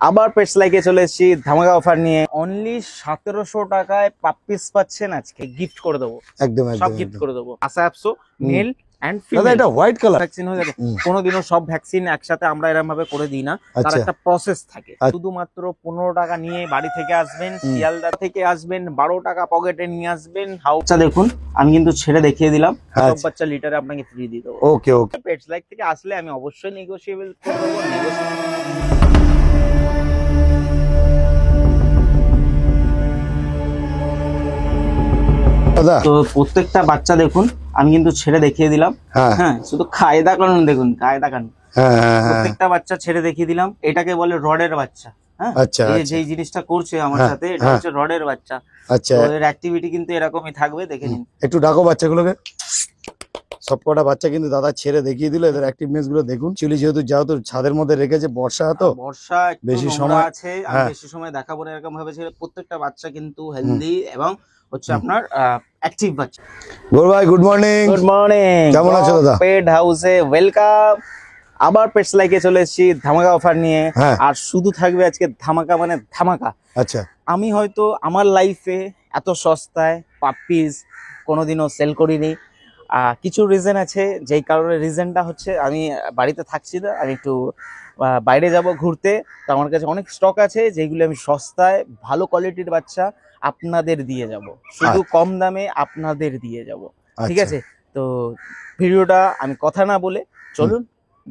আবার পেটস লাইকে চলে এসেছি ধামাকা অফার নিয়ে। অনলি 1700 টাকায় পাপ্পিস পাচ্ছেন। আজকে গিফট করে দেবো, একদম সব গিফট করে দেবো। আশা অ্যাপসো মেল এন্ড ফিমেল। এটা হোয়াইট কালার ভ্যাকসিন হয়ে যাবে। কোনোদিনও সব ভ্যাকসিন একসাথে আমরা এরকম ভাবে করে দিই না, তার একটা প্রসেস থাকে। শুধুমাত্র 15 টাকা নিয়ে বাড়ি থেকে আসবেন, শিয়ালদা থেকে আসবেন, 12 টাকা পকেটে নিয়ে আসবেন। হাউসটা দেখুন, আমি কিন্তু ছেড়ে দেখিয়ে দিলাম। সব বাচ্চা লিটারে আপনাকে ফ্রি দিয়ে দেবো। ওকে ওকে। পেটস লাইক থেকে আসলে আমি অবশ্যই নেগোশিয়েবল করে দেবো। তো প্রত্যেকটা বাচ্চা দেখুন, আমি কিন্তু ছেড়ে দেখিয়ে দিলাম। হ্যাঁ, শুধু কায়দা কানুন দেখুন, কায়দা কানুন। প্রত্যেকটা বাচ্চা ছেড়ে দেখিয়ে দিলাম। এটাকে বলে রডের বাচ্চা। হ্যাঁ, যেই জিনিসটা করছে আমার সাথে, এটা হচ্ছে রডের বাচ্চা। আচ্ছা, এর অ্যাক্টিভিটি কিন্তু এরকমই থাকবে, দেখে নিন। একটু ডাকো বাচ্চাগুলোকে। সবকটা বাচ্চা কিন্তু দাদা ছেড়ে দেখিয়ে দিল। এদের অ্যাক্টিভনেস গুলো দেখুন। চুলি যেহেতু ছাদের মধ্যে রেখেছে, বর্ষা তো, বর্ষা বেশি সময় আছে, আমি বেশি সময় দেখাবো না এরকম ভাবে। প্রত্যেকটা বাচ্চা কিন্তু হেলদি এবং হচ্ছে আপনার অ্যাক্টিভ বাচ্চা। গুড ভাই, গুড মর্নিং। গুড মর্নিং, কেমন আছো দাদা? পেট হাউসে ওয়েলকাম। আবার পেটস লাইকে চলে এসেছি ধামাকা অফার নিয়ে। আর শুধু থাকবে আজকে ধামাকা, মানে ধামাকা। আচ্ছা, আমি হয়তো আমার লাইফে এত সস্তায় পাপ্পিজ কোনোদিনও সেল করিনি। কিছু রিজন আছে, যেই কারণে রিজনটা হচ্ছে আমি বাড়িতে থাকছি না, আমি একটু বাইরে যাব ঘুরতে। তো আমার কাছে অনেক স্টক আছে, যেগুলো আমি সস্তায় ভালো কোয়ালিটির বাচ্চা আপনাদের দিয়ে যাব, শুধু কম দামে আপনাদের দিয়ে যাব। ঠিক আছে, তো ভিডিওটা আমি কথা না বলে চলুন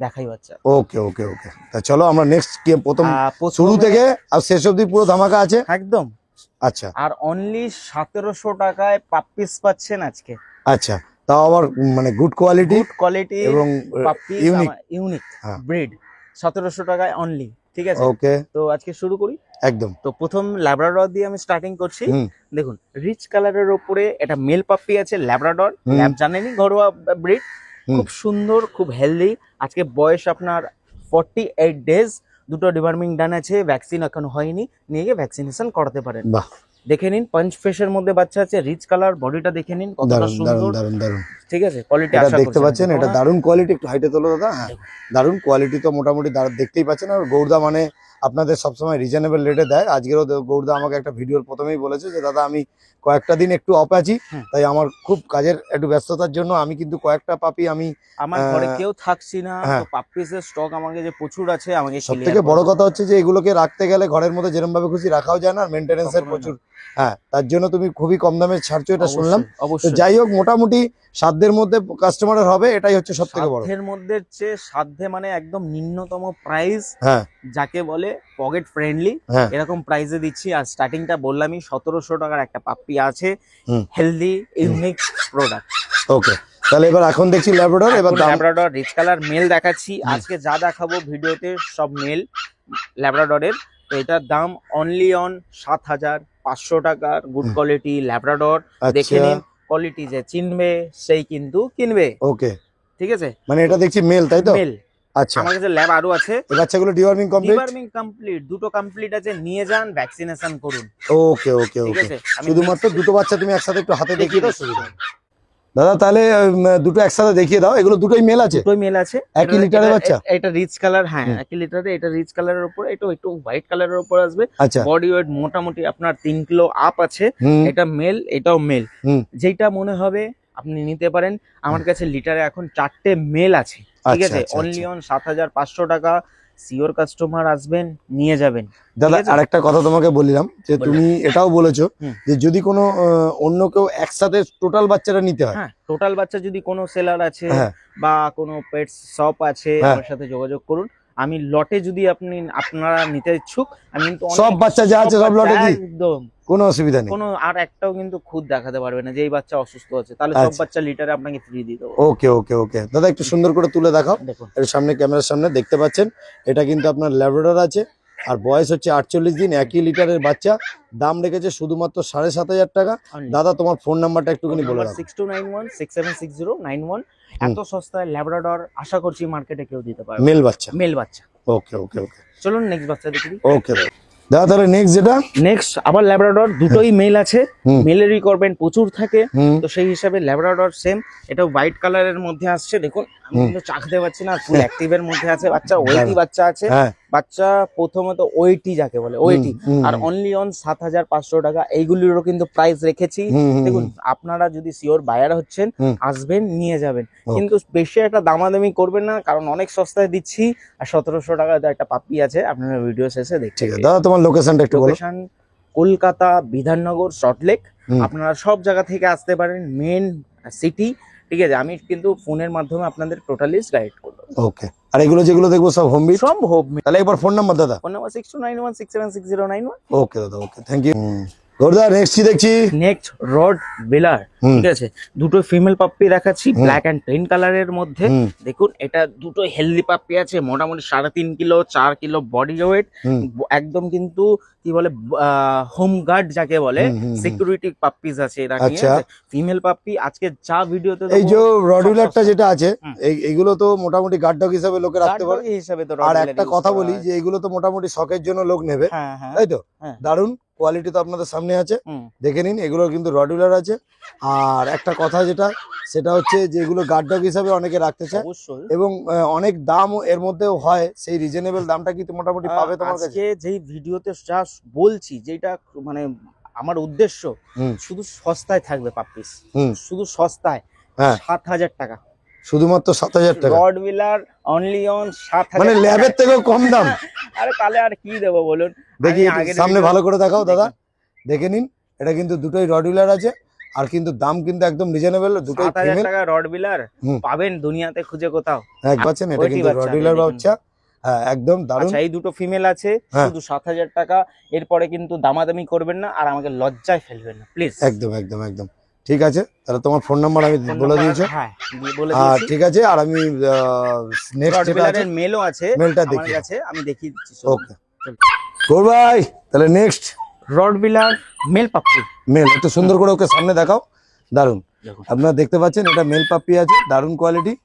দেখাই বাচ্চা। ওকে ওকে ওকে, তা চলো আমরা নেক্সট কি প্রথম শুরু থেকে আর শেষ অবধি পুরো ধামাকা আছে একদম। আচ্ছা, আর অনলি 1700 টাকায় পাপ্পিস পাচ্ছেন আজকে। আচ্ছা, তাও আবার মানে গুড কোয়ালিটি এবং ইউনিক ব্রিড। 1700 টাকায় অনলি। ঠিক আছে, ওকে। তো আজকে শুরু করি একদম। তো প্রথম ল্যাব্রাডর দিয়ে আমি স্টার্টিং করছি। দেখুন, রিচ কালারের উপরে এটা মেল পাপ্পি আছে, ল্যাব্রাডর। ল্যাব জানেনই, ঘরোয়া ব্রিড, খুব সুন্দর, খুব হেলদি। আজকে বয়স আপনার 48 ডেজ। দুটো ডিওয়ার্মিং ডান আছে, ভ্যাকসিন এখনো হয়নি, নিয়ে গিয়ে ভ্যাকসিনেশন করাতে পারেন। বাহ, দেখে নিন, পাঞ্চ ফেসের মধ্যে বাচ্চা আছে, রিচ কালার, বডিটা দেখে নিন কতটা সুন্দর। দারুন দারুন। ঠিক আছে, কোয়ালিটি আশা দেখতে পাচ্ছেন, এটা দারুন কোয়ালিটি। একটু হাইটে তোলো দাদা। হ্যাঁ, দারুন কোয়ালিটি তো মোটামুটি দেখতেই পাচ্ছেন। আর গৌরদা মানে আপনাদের সবসময় রিজনেবল রেটে দেয়। আজকেরও গৌরদা আমাকে একটা ভিডিওর প্রথমেই বলেছে যে দাদা আমি কয়েকটা দিন একটু অফ আছি, তাই আমার খুব কাজের একটু ব্যস্ততার জন্য আমি কিন্তু কয়েকটা পাপি আমি আমার ঘরে কেউ থাকছি না, তো পাপ্পিসের স্টক আমাকে যে প্রচুর আছে। আমাকে সবথেকে বড় কথা হচ্ছে যে এগুলোকে রাখতে গেলে ঘরের মধ্যে যেরকম ভাবে খুশি রাখাও যায় না, আর মেইনটেনেন্সের প্রচুর। হ্যাঁ, তার জন্য তুমি খুবই কম দামে ছাড়ছো, এটা শুনলাম। তো যাই হোক, মোটামুটি সাধ্যের মধ্যে কাস্টমারের হবে, এটাই হচ্ছে সবথেকে বড়। সাধ্যের মধ্যে সাধ্যে মানে একদম নিম্নতম প্রাইস, যাকে বলে পকেট ফ্রেন্ডলি, এরকম প্রাইসে দিচ্ছি। আর স্টার্টিংটা বললামই 1700 টাকার একটা পাপ্পি আছে, হেলদি ইউনিক প্রোডাক্ট। ওকে, তাহলে এবার এখন দেখছি ল্যাব্রাডর। এবার ল্যাব্রাডর রিচ কালার মেল দেখাচ্ছি। আজকে যা দেখাবো ভিডিওতে সব মেল ল্যাব্রাডরের। তো এটার দাম অনলি অন 7500 টাকার গুড কোয়ালিটি ল্যাব্রাডর। দেখে নিন, কোয়ালিটি যে চিনবে সেই কিন্তু কিনবে। ওকে, ঠিক আছে, মানে এটা দেখছি মেল, তাই তো? মেল। আচ্ছা, আমার কাছে ল্যাব আরো আছে। এই বাচ্চাগুলো ডিওয়ার্মিং কমপ্লিট, দুটো কমপ্লিট আছে, নিয়ে যান, ভ্যাকসিনেশন করুন। ওকে ওকে ওকে, শুধুমাত্র দুটো বাচ্চা তুমি একসাথে একটু হাতে দেখিয়ে দাও, সুবিধা। দাদা তাহলে দুটো একসাথে দেখিয়ে দাও। এগুলো দুটোই মেল আছে? দুটোই মেল আছে। একই লিটারের বাচ্চা? এটা রিচ কালার, হ্যাঁ একই লিটারে। এটা রিচ কালারের উপরে, এটা একটু হোয়াইট কালারের উপর আসবে। বডি ওয়েট মোটামুটি আপনার 3 কিলো আপ আছে। এটা মেল, এটাও মেল। যেটা মনে হবে আপনি নিতে পারেন। আমার কাছে লিটারে এখন 4টে মেল আছে। ঠিক আছে, অনলি অন 7500 টাকা। সিওর কাস্টমার আসবেন, নিয়ে যাবেন। দাদা আরেকটা কথা তোমাকে বললাম, যে তুমি এটাও বলেছো যে যদি কোনো অন্য কেউ একসাথে টোটাল বাচ্চাটা নিতে হয়। হ্যাঁ, টোটাল বাচ্চা যদি কোনো সেলার আছে বা কোনো পেটস শপ আছে, আমার সাথে যোগাযোগ করুন। আমি লটে যদি আপনারা নিতে ইচ্ছুক, আমি কিন্তু সব বাচ্চা যা আছে সব লটে দিই, একদম কোনো অসুবিধা নেই। কোনো আর একটাও কিন্তু খুদ দেখাতে পারবে না যে এই বাচ্চা অসুস্থ আছে, তাহলে সব বাচ্চা লিটারে আপনাকে ফ্রি দিয়ে দেবো। ওকে ওকে ওকে, দাদা একটু সুন্দর করে তুলে দেখাও। দেখুন, এর সামনে, ক্যামেরার সামনে দেখতে পাচ্ছেন, এটা কিন্তু আপনার ল্যাব্রাডর আছে। আর বয়স হচ্ছে 48 দিন, একই লিটারের বাচ্চা। দাম রেখেছে শুধুমাত্র 7500 টাকা। দাদা তোমার ফোন নাম্বারটা একটুখানি বলে দাও। 6291676091। এত সস্তায় ল্যাব্রাডর আশা করছি মার্কেটে কেউ দিতে পারবে। মেল বাচ্চা? মেল বাচ্চা। ওকে ওকে ওকে, চলুন নেক্সট বাচ্চা দেখি। ওকে দাদা, তাহলে নেক্সট আবার ল্যাব্রাডর। দুটোই মেল আছে, মেলের রিকোয়ারমেন্ট প্রচুর থাকে, তো সেই হিসাবে ল্যাব্রাডর সেম। এটা হোয়াইট কালারের মধ্যে আসছে। দেখুন, আমি কিন্তু চাখতে পারছি না, ফুল অ্যাক্টিভের মধ্যে আছে বাচ্চা, ওয়েটি বাচ্চা আছে। বাচ্চা প্রথমত ওয়েটি যাকে বলে ওয়েটি, আর অনলি অন 7,500 টাকা। এইগুলিরও কিন্তু প্রাইস রেখেছি। দেখুন আপনারা যদি শিওর বায়ার হচ্ছেন আসবেন নিয়ে যাবেন, কিন্তু বেশি একটা দামাদামি করবেন না, কারণ অনেক সস্তায় দিচ্ছি। আর 1700 টাকা একটা পাপ্পি আছে, আপনারা ভিডিও শেষে দেখতে ঠিক আছে দাদা, তোমার লোকেশনটা একটু বলো। লোকেশন কলকাতা বিধাননগর সল্টলেক। আপনারা সব জায়গা থেকে আসতে পারেন, মেন সিটি। ঠিক আছে, আমি কিন্তু ফোনের মাধ্যমে আপনাদের টোটালি গাইড করবো। ওকে, আর এগুলো যেগুলো দেখবো সব হোম বিট সম্ভব। তাহলে একবার ফোন নাম্বার দাদা। Phone number 6291676091। ওকে দাদা, ওকে, থ্যাংক ইউ। গৌরদা নেক্সট কি দেখছি? Next rod বিলার। ঠিক আছে, দুটো ফিমেল পাপ্পি দেখাচ্ছি ব্ল্যাক এন্ড গ্রিন কালারের মধ্যে। দেখুন এটা দুটো হেলদি পাপ্পি আছে, মোটামুটি 3.5 কিলো 4 কিলো বডি ওয়েট, একদম কিন্তু কি বলে হোম গার্ড যাকে বলে, সিকিউরিটি পাপ্পিজ আছে এরা। ফিমেল পাপ্পি আজকে যা ভিডিওতে এই যে রডউইলারটা যেটা আছে, এইগুলো তো মোটামুটি গার্ড ডগ হিসেবে লোকে রাখতে পারে। আর একটা কথা বলি যে এইগুলো তো মোটামুটি শখের জন্য লোক নেবে, তাই তো? দারুন কোয়ালিটি তো আপনাদের সামনে আছে, দেখে নিন। এগুলো কিন্তু রডউইলার আছে। আর একটা কথা যেটা, সেটা হচ্ছে যে এগুলো গার্ড ডগ হিসাবে অনেকে রাখতে চায়, এবং অনেক দাম এর মধ্যেও হয়। সেই রিজনেবল দামটা কি মোটামুটি পাবে তোমার কাছে? যেই ভিডিওতে যা বলছি, যেটা মানে আমার উদ্দেশ্য, শুধু সস্তায় থাকবে পাপ্পিস, শুধু সস্তায় 7,000 টাকা, শুধুমাত্র 7,000 টাকা। রডউইলার অনলি অন 7,000, মানে ল্যাবের থেকেও কম দাম। আরে তাহলে আর কি দেবো বলুন? দেখি সামনে ভালো করে দেখাও দাদা, দেখে নিন। এটা কিন্তু দুটোই রডউইলার আছে, আর কিন্তু দাম কিন্তু একদম রিজনেবল। দুটোই 7,000 টাকা রডউইলার পাবেন দুনিয়াতে খুঁজে কোথাও। পাচ্ছেন, এটা কিন্তু রডউইলার বাচ্চা। হ্যাঁ, একদম দারুণ। আচ্ছা, এই দুটো ফিমেল আছে, শুধু 7,000 টাকা। এরপরে কিন্তু দামাদামি করবেন না, আর আমাকে লজ্জায় ফেলবেন না প্লিজ। একদম একদম একদম ঠিক আছে। তাহলে তোমার ফোন নাম্বার আমি বলে দিয়েছো। হ্যাঁ, বলে দিয়েছি। ঠিক আছে, আর আমি নেক্সট যেটা আছে মেলও আছে, মেলটা দেখি আছে, আমি দেখিয়ে দিচ্ছি। ওকে গৌর ভাই, তাহলে নেক্সট রডউইলার মেল পাপ্পি। মেল একটু সুন্দর করে ওকে সামনে দেখাও। দারুন, আপনারা দেখতে পাচ্ছেন এটা মেল পাপ্পি আছে, দারুন কোয়ালিটি।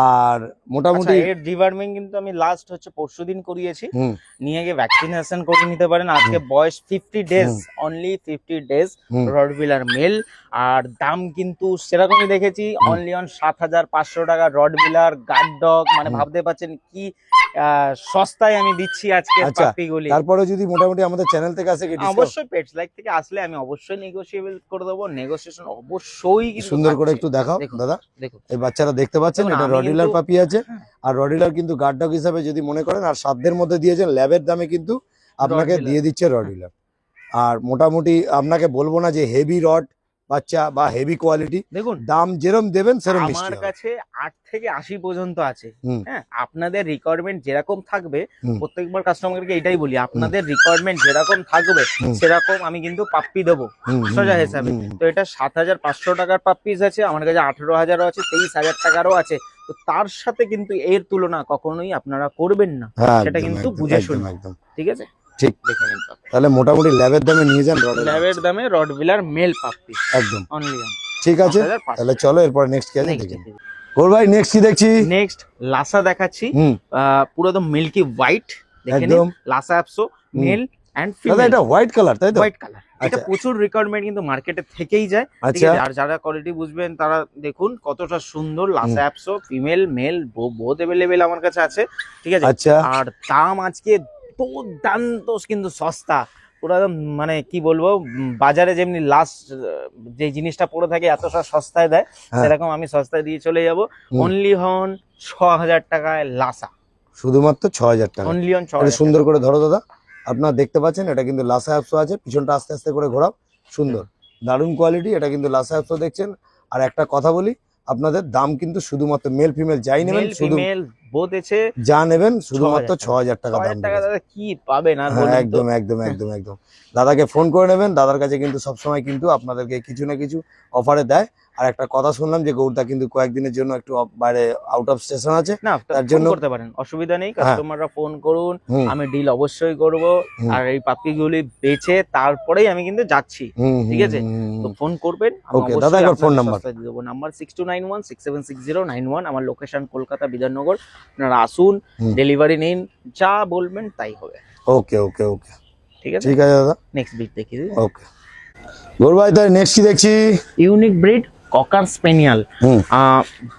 আর মোটামুটি এর ডিভার্মিং কিন্তু আমি লাস্ট হচ্ছে পরশুদিন করিয়েছি, নিয়ে গিয়ে ভ্যাকসিনেশন করে নিতে পারেন। আজকে বয়স 50 ডেজ, অনলি 50 ডেজ রডউইলার মেল। আর দাম কিন্তু সেরকমই দেখেছি, অনলি অন 7,500 টাকা রডউইলার গার্ড ডগ। মানে ভাবতে পারছেন কি সস্তায় আমি দিচ্ছি আজকে পাপ্পিগুলি। তারপরে যদি মোটামুটি আমাদের চ্যানেল থেকে আসে, অবশ্যই পেটস লাইক থেকে আসলে আমি অবশ্যই নেগোশিয়েবল করে দেবো। নেগোসিয়েশন অবশ্যই। সুন্দর করে একটু দেখাও দাদা। দেখুন এই বাচ্চারা দেখতে পাচ্ছেন, এটা রডউইলার পাপি আছে। আর রডউইলার কিন্তু গার্ড ডগ হিসাবে যদি মনে করেন, আর সাধ্যের মধ্যে দিয়েছেন, ল্যাবের দামে কিন্তু আপনাকে দিয়ে দিচ্ছে রডউইলার। আর মোটামুটি আপনাকে বলবো না যে হেভি রড বাচ্চা বা হেভি কোয়ালিটি, দেখুন দাম যেরকম দেবেন সেরকম মিষ্টি হবে। আমার কাছে 8 থেকে 80 পর্যন্ত আছে। হ্যাঁ, আপনাদের রিকোয়ারমেন্ট যেরকম থাকবে, প্রত্যেকবার কাস্টমারকে এটাই বলি, আপনাদের রিকোয়ারমেন্ট যেরকম থাকবে সেরকম আমি কিন্তু পাপ্পি দেবো সোজা হিসাবে। তো এটা 7,500 টাকার পাপ্পিস আছে, আমার কাছে 18,000 আছে, 23,000 টাকারও আছে। তো তার সাথে কিন্তু এর তুলনা কখনোই আপনারা করবেন না, সেটা কিন্তু বুঝে শুনুন। ঠিক আছে, ঠিক। তাহলে মোটামুটি ল্যাবের দামে নিয়ে যান, ল্যাবের দামে রডউইলার মেল পাপ্পি একদম অনলি অন। ঠিক আছে, তাহলে চলো এরপর নেক্সট কি আছে দেখি। গৌর ভাই নেক্সট কি দেখছি? নেক্সট লাসা দেখাচ্ছি, পুরো একদম মিল্কি হোয়াইট। দেখেন Lhasa Apso male and female. এটা হোয়াইট কালার, তাই তো? White colour. এটা প্রচুর রিকোয়ারমেন্ট কিন্তু মার্কেটে থেকেই যায়। ঠিক আছে, আর যারা কোয়ালিটি বুঝবেন তারা দেখুন কতটা সুন্দর Lhasa অ্যাপসো female male both available আমার কাছে আছে। ঠিক আছে, আর দাম আজকে দুর্দান্ত কিন্তু সস্তা, পুরো মানে কি বলবো, বাজারে যেমনি লাস্ট যে জিনিসটা পড়ে থাকে এত সস্তায় দেয়, সেরকম আমি সস্তায় দিয়ে চলে যাব। অনলি অন 6,000 টাকায় লাসা, শুধুমাত্র 6,000 টাকা। Only on 6,000। সুন্দর করে ধরো দাদা, আপনারা দেখতে পাচ্ছেন এটা কিন্তু লাসা অ্যাপসো আছে। পিছনটা আস্তে আস্তে করে ঘোরাও, সুন্দর দারুণ কোয়ালিটি। এটা কিন্তু লাসা অ্যাপসো দেখছেন। আর একটা কথা বলি, আপনাদের দাম কিন্তু শুধুমাত্র মেল ফিমেল যাই নেবেন, শুধু বোথ আছে যা নেবেন শুধুমাত্র 6,000 টাকা দাম। দাদা কি পাবেন আর একদম একদম একদম একদম। দাদাকে ফোন করে নেবেন, দাদার কাছে কিন্তু সবসময় কিন্তু আপনাদেরকে কিছু না কিছু অফারে দেয়। আর একটা কথা শুনলাম যে গৌরদা কিন্তু কয়েকদিনের জন্য একটু বাইরে আউট অফ স্টেশন আছে, না তার জন্য করতে পারেন, অসুবিধা নেই। কাস্টমাররা ফোন করুন, আমি ডিল অবশ্যই করব। আর এই পাপ্পিগুলি বেচে তারপরেই আমি কিন্তু যাচ্ছি। ঠিক আছে, তো ফোন করবেন। ওকে দাদা, একবার ফোন নাম্বার দিয়ে দেবো, নাম্বার 6291676091। আমার লোকেশন কলকাতা বিধাননগর। আপনারা আসুন, ডেলিভারি নিন, যা বলবেন তাই হবে। ওকে ওকে ওকে, ঠিক আছে, ঠিক আছে দাদা। নেক্সট বিট দেখি। ওকে গৌর ভাই, তাই নেক্সট কি দেখছি? ইউনিক ব্রিড ককার স্পেনিয়াল,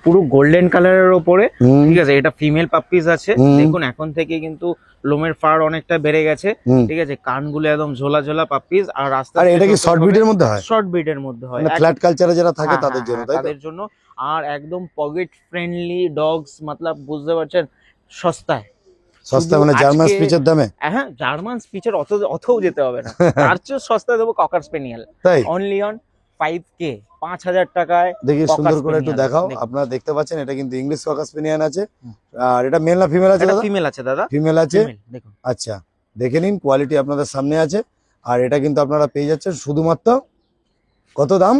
পুরো গোল্ডেন কালারের উপরে। ঠিক আছে, এটা ফিমেল পাপ্পিস আছে। দেখুন এখন থেকে কিন্তু লোমের ফার অনেকটা বেড়ে গেছে, হুম। ঠিক আছে, কানগুলো একদম ঝোলা ঝোলা পাপ্পিজ। আর রাস্তা আর এটা কি শর্ট বিটের মধ্যে হয়? শর্ট বিটের মধ্যে হয়, মানে ফ্ল্যাট কালচারে যারা থাকে হ্যাঁ, তাদের হ্যাঁ, জন্য, হ্যাঁ, তাই তো? তাদের জন্য। আর একদম পকেট ফ্রেন্ডলি ডগস, মতলব বুঝতে পারছেন, সস্তায়। সস্তা শুধু মানে জার্মান আজকে- স্পিচের দামে? হ্যাঁ, জার্মান স্পিচের অতও যেতে হবে না, তার চেয়ে সস্তায় দেবো ককার স্পেনিয়াল, তাই অনলি অন 5K, 5,000 টাকায়। দেখি Cocker সুন্দর করে একটু Spaniel, দেখাও। দেখুন। আপনারা দেখতে পাচ্ছেন এটা কিন্তু ইংলিশ ককার স্পেনিয়ান আছে। আর এটা মেল না ফিমেল আছে এটা দাদা? ফিমেল আছে দাদা, ফিমেল আছে। ফিমেল, দেখুন। আচ্ছা, দেখে নিন, কোয়ালিটি আপনাদের সামনে আছে। আর এটা কিন্তু আপনারা পেয়ে যাচ্ছেন শুধুমাত্র, কত দাম?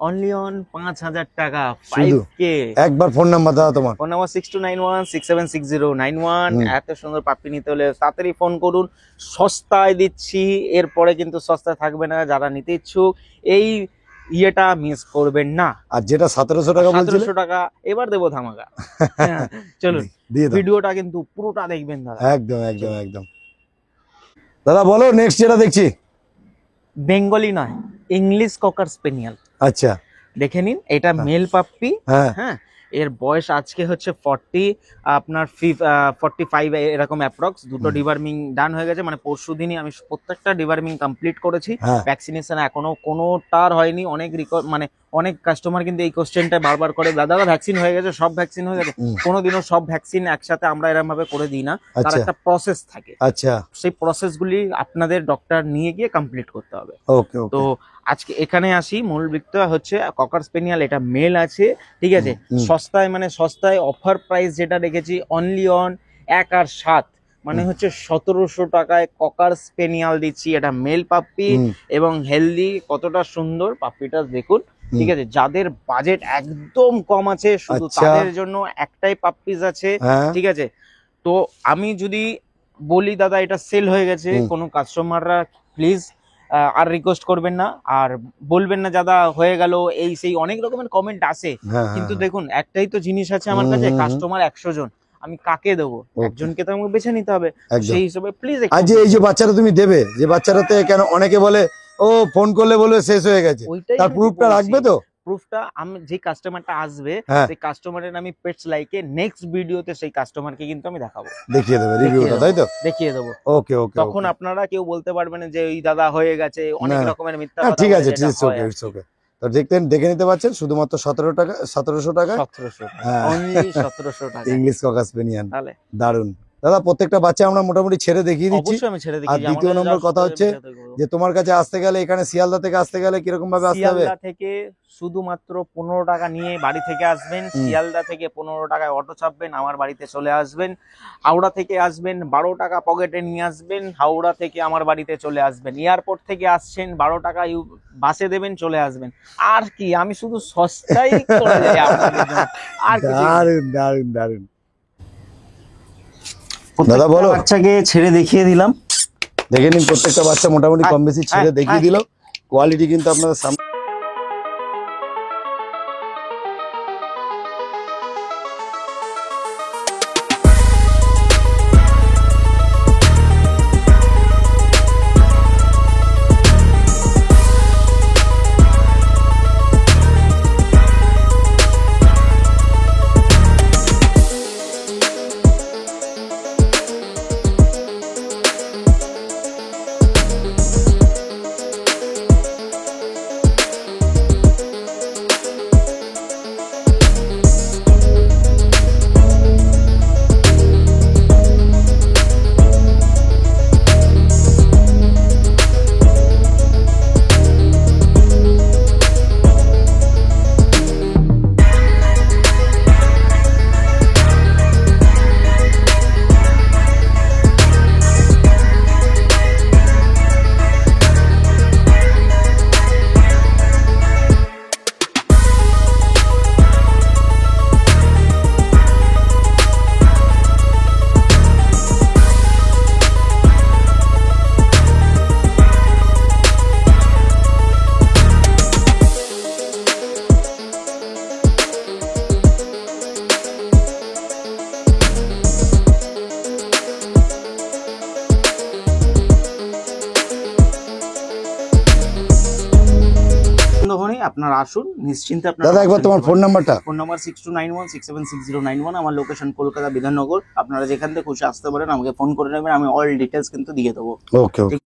অনলি অন 5,000 টাকা, শুধু? 5K। একবার ফোন নাম্বার দাদা তোমার। Phone number 6291676091। হুম। এত সুন্দর পাপ্পি নিতে হলে তাড়াতাড়ি ফোন করুন, সস্তায় দিচ্ছি। এরপরে কিন্তু সস্তা থাকবে না, যারা নিতে ইচ্ছুক এই ইয়েটা মিস করবেন না। আর যেটা 1700 টাকা বলছিলে? 1700 টাকা এবার দেবো ধামাকা। হ্যাঁ, চলুন দিয়ে দাও। ভিডিওটা কিন্তু পুরোটা দেখবেন দাদা। একদম একদম একদম। দাদা বলো নেক্সট যেটা দেখছি। বেঙ্গলি নয়, ইংলিশ ককার স্পেনিয়াল। আচ্ছা, দেখে নিন, এটা মেল পাপ্পি। হ্যাঁ হ্যাঁ, এর বয়স আজকে হচ্ছে 45 এরকম অ্যাপ্রক্স। দুটো ডিবার্মিং ডান হয়ে গেছে, মানে পরশু দিনই আমি প্রত্যেকটা ডিবার্মিং কমপ্লিট করেছি। হ্যাঁ। ভ্যাকসিনেশন এখনো কোনোটার হয়নি। মানে অনেক কাস্টমার কিন্তু এই কোশ্চেনটা বারবার করে, দাদা ভ্যাকসিন হয়ে গেছে, সব ভ্যাকসিন হয়ে গেছে। হুম। কোনোদিনও সব ভ্যাকসিন একসাথে আমরা এরকম ভাবে করে দিই না, তার আচ্ছা। একটা প্রসেস থাকে। আচ্ছা, সেই প্রসেসগুলি আপনাদের ডক্টর নিয়ে গিয়ে কমপ্লিট করতে হবে। ওকে ওকে। তো আজকে এখানে আসি, মূল বিষয় হচ্ছে ককার স্পেনিয়াল, এটা মেল আছে, ঠিক আছে। হুম। সস্তায়, মানে সস্তায় অফার প্রাইস যেটা রেখেছি অনলি অন 1 আর 7, মানে হচ্ছে 1700 টাকায় ককার স্পেনিয়াল দিচ্ছি। এটা মেল পাপ্পি হুম। এবং হেলদি, কতটা সুন্দর পাপ্পিটা দেখুন, ঠিক আছে। যাদের বাজেট একদম কম আছে, শুধু আচ্ছা। তাদের জন্য একটাই পাপ্পিজ আছে, হ্যাঁ। ঠিক আছে। তো আমি যদি বলি দাদা এটা সেল হয়ে গেছে, হুম। কোনো কাস্টমাররা প্লিজ আর রিকোয়েস্ট করবেন না, আর বলবেন না দাদা হয়ে গেল এই সেই, অনেক রকমের কমেন্ট আসে। হ্যাঁ, কিন্তু হ্যাঁ, দেখুন, একটাই তো জিনিস আছে আমার হুম, কাছে, হুম, হুম। কাস্টমার 100 জন, আমি কাকে দেবো? Okay. একজনকে তো আমাকে বেছে নিতে হবে। একদম। সেই হিসেবে প্লিজ আর যে এই যে বাচ্চারা তুমি দেবে, যে বাচ্চারাতে কেন অনেকে বলে ও ফোন করলে বলে শেষ হয়ে গেছে, ওইটাই তার প্রুফটা রাখবে তো? প্রুফটা আমি, যে কাস্টমারটা আসবে হ্যাঁ। সেই কাস্টমারের আমি পেটস লাইকে নেক্সট ভিডিওতে সেই কাস্টমারকে কিন্তু আমি দেখাবো, দেখিয়ে দেবে রিভিউটা, তাই তো? দেখিয়ে দেবো। ওকে ওকে। তখন আপনারা কেউ বলতে পারবেন না যে ওই দাদা হয়ে গেছে, অনেক না, না। রকমের মিথ্যা হ্যাঁ কথা ঠিক বলে আছে, যেটা ইটস হয় ওকে আর ইটস ওকে। তো দেখে নিতে পারছেন শুধুমাত্র 1700 টাকা, 1700 হ্যাঁ। অনলি 1700 টাকা। ইংলিশ ককার স্পেনিয়ান, তাহলে দারুন। দাদা প্রত্যেকটা বাচ্চা আমরা মোটামুটি ছেড়ে দেখিয়ে দিচ্ছি। অবশ্যই আমি ছেড়ে আর দেখি। দ্বিতীয় নম্বর কথা হচ্ছে যে তোমার কাছে আসতে গেলে, এখানে শিয়ালদা থেকে আসতে গেলে কিরকম ভাবে আসতে হবে? শিয়ালদা থেকে শুধুমাত্র 15 টাকা নিয়ে বাড়ি থেকে আসবেন। হুম। শিয়ালদা থেকে 15 টাকায় অটো চাপবেন, আমার বাড়িতে চলে আসবেন। হাওড়া থেকে আসবেন, 12 টাকা পকেটে নিয়ে আসবেন, হাওড়া থেকে আমার বাড়িতে চলে আসবেন। এয়ারপোর্ট থেকে আসছেন, 12 টাকা বাসে দেবেন, চলে আসবেন। আর কি, আমি শুধু সস্তাই করে দেই আপনাদের জন্য, আর কিছু না। দারুন দারুন দারুন। প্রত্যেকটা দাদা বলো। বাচ্চাকে ছেড়ে দেখিয়ে দিলাম। দেখে নিন, প্রত্যেকটা বাচ্চা মোটামুটি কম বেশি ছেড়ে দেখিয়ে দিল। কোয়ালিটি কিন্তু আপনাদের সামনে। নয়, আপনারা আসুন নিশ্চিন্তে। আপনারা দাদা একবার তোমার ফোন নাম্বারটা। Phone number 6291676091। আমার লোকেশন কলকাতা বিধাননগর। আপনারা যেখান থেকে খুশি আসতে পারেন, আমাকে ফোন করে নেবেন, আমি অল ডিটেলস কিন্তু দিয়ে দেবো। ওকে ওকে।